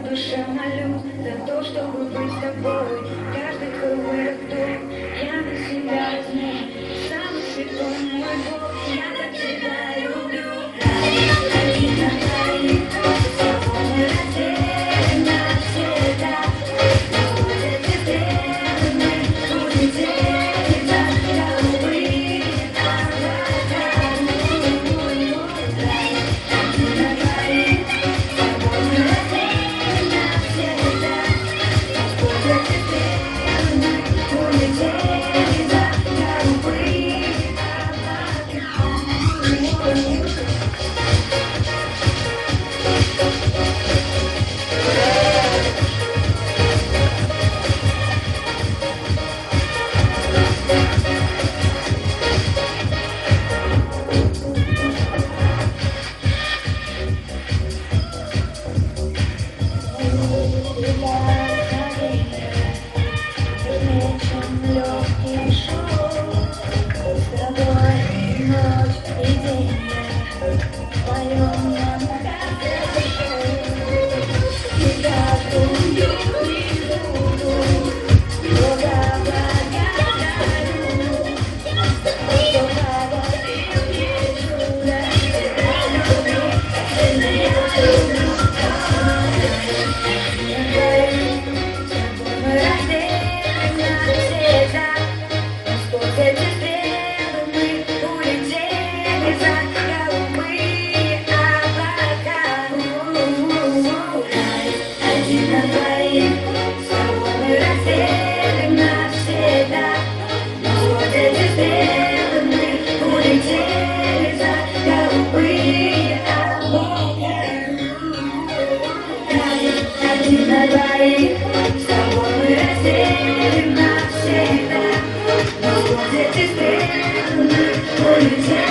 душе молю за то, чтобы быть с тобой. Каждый твой вдох я на себя возьму. Самый святой мой Бог, я так тебя люблю. Один на двоих, с тобой мы разделим навсегда. Будет теперь мы будем делиться голубые облака. Один на двоих, с тобой мы разделим навсегда. Будет теперь мы будем делиться голубые облака. Легкий шум, с тобой ночь и день, вдвоем нам хорошо. Тебя помню и буду Бога благодарю, что подарил мне чудо. Один на двоих, с тобой мы разделим навсегда. Вот эти стрелы мы будем делиться голубые облака. Один на двоих, с тобой мы разделим навсегда. Вот эти стрелы мы будем делиться.